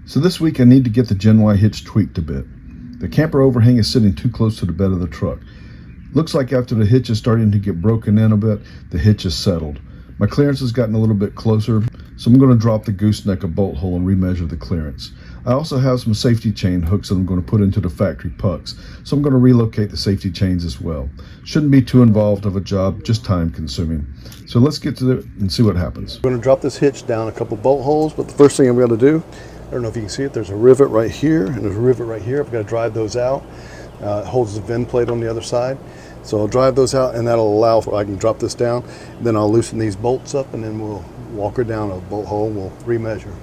So this week I need to get the Gen Y Hitch tweaked a bit. The camper overhang is sitting too close to the bed of the truck. Looks like after the hitch is starting to get broken in a bit, the hitch is settled. My clearance has gotten a little bit closer, so I'm going to drop the gooseneck a bolt hole and remeasure the clearance. I also have some safety chain hooks that I'm going to put into the factory pucks, so I'm going to relocate the safety chains as well. Shouldn't be too involved of a job, just time consuming. So let's get to it and see what happens. I'm going to drop this hitch down a couple bolt holes, but the first thing I'm going to do, I don't know if you can see it, there's a rivet right here and there's a rivet right here. I've got to drive those out. It holds the VIN plate on the other side. So I'll drive those out and that'll allow for, I can drop this down, then I'll loosen these bolts up and then we'll walk her down a bolt hole and we'll remeasure.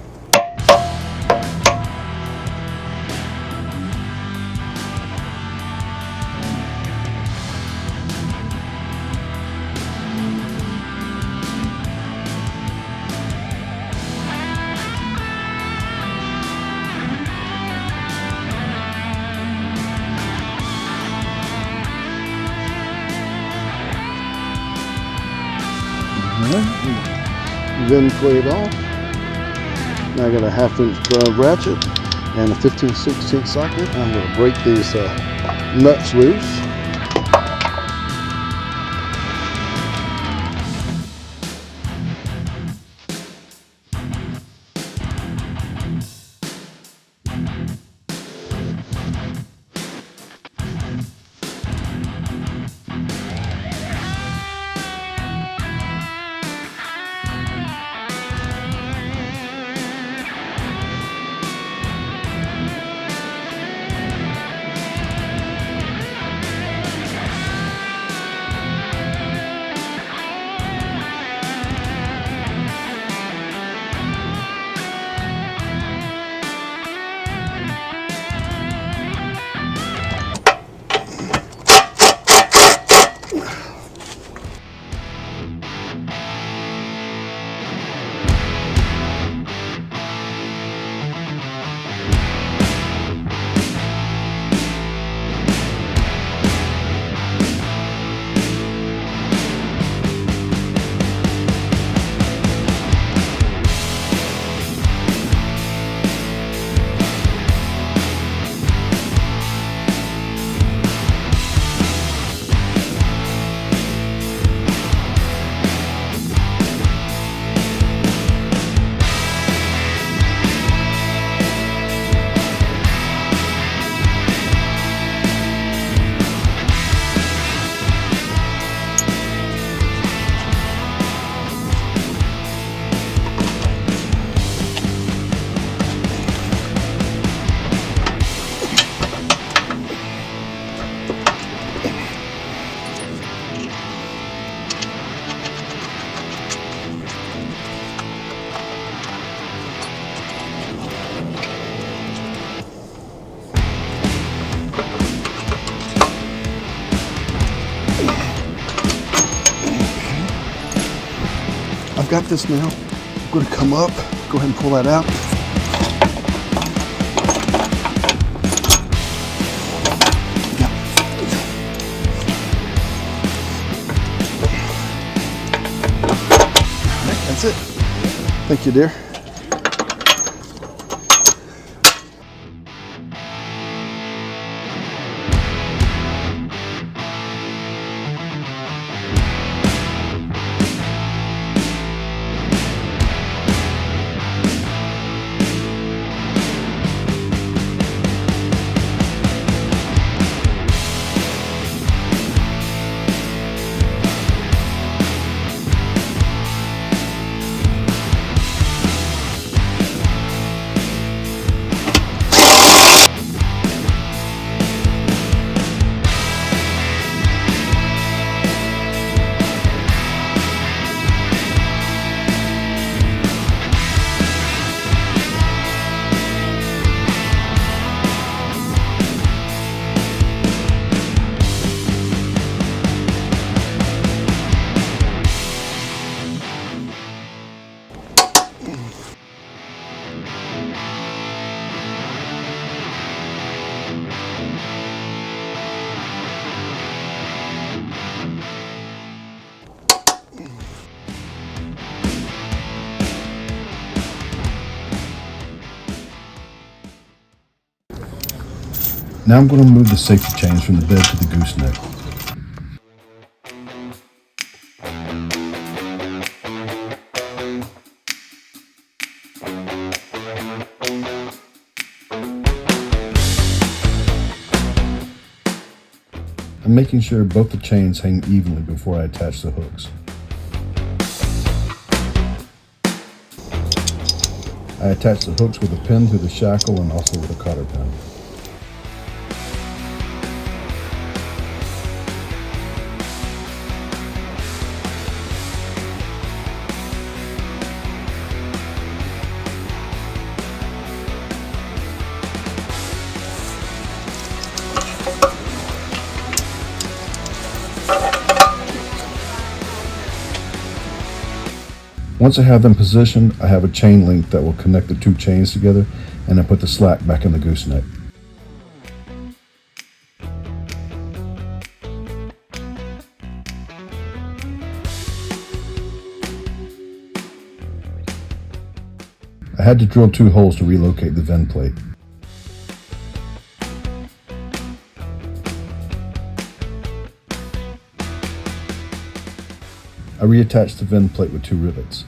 Then plate off. Now I got a 1/2 inch ratchet and a 15/16 socket. I'm going to break these nuts loose. I've got this now. I'm going to come up, go ahead and pull that out. All right, that's it. Thank you, dear. Now I'm going to move the safety chains from the bed to the gooseneck. I'm making sure both the chains hang evenly before I attach the hooks. I attach the hooks with a pin through the shackle and also with a cotter pin. Once I have them positioned, I have a chain link that will connect the two chains together, and I put the slack back in the gooseneck. I had to drill 2 holes to relocate the vent plate. I reattached the vent plate with 2 rivets.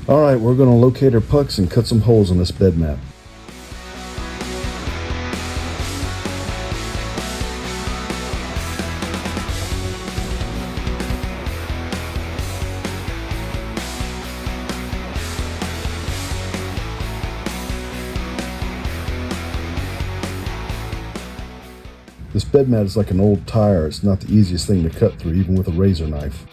Alright, we're going to locate our pucks and cut some holes on this bed mat. This bed mat is like an old tire. It's not the easiest thing to cut through, even with a razor knife.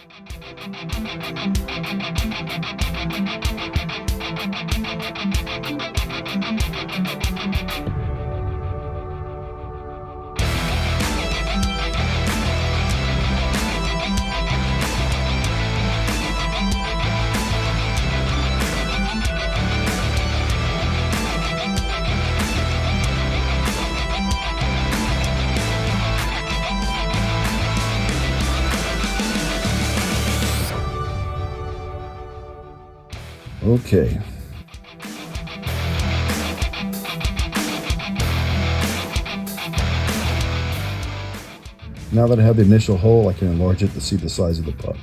Okay. Now that I have the initial hole, I can enlarge it to see the size of the puck.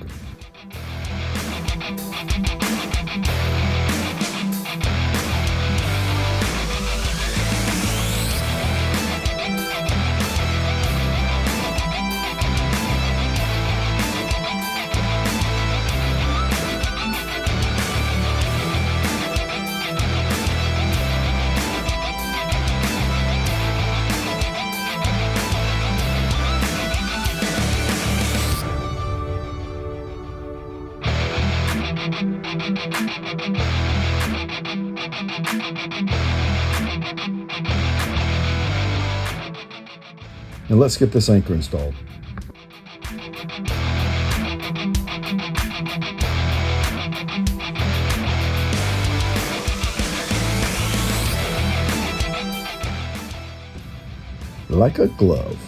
And let's get this anchor installed. Like a glove.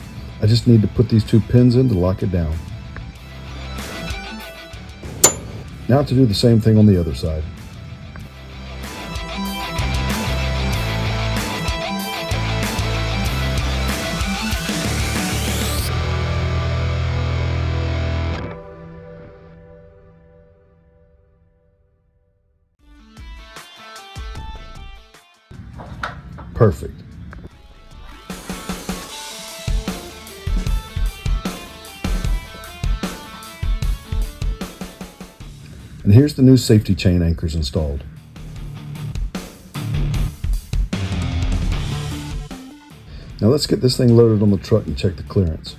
I just need to put these 2 pins in to lock it down. Now to do the same thing on the other side. Perfect. And here's the new safety chain anchors installed. Now let's get this thing loaded on the truck and check the clearance.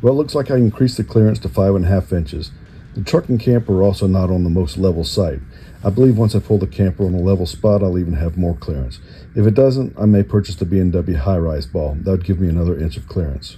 Well, it looks like I increased the clearance to 5.5 inches. The truck and camper are also not on the most level site. I believe once I pull the camper on a level spot, I'll even have more clearance. If it doesn't, I may purchase the B&W high-rise ball. That would give me another inch of clearance.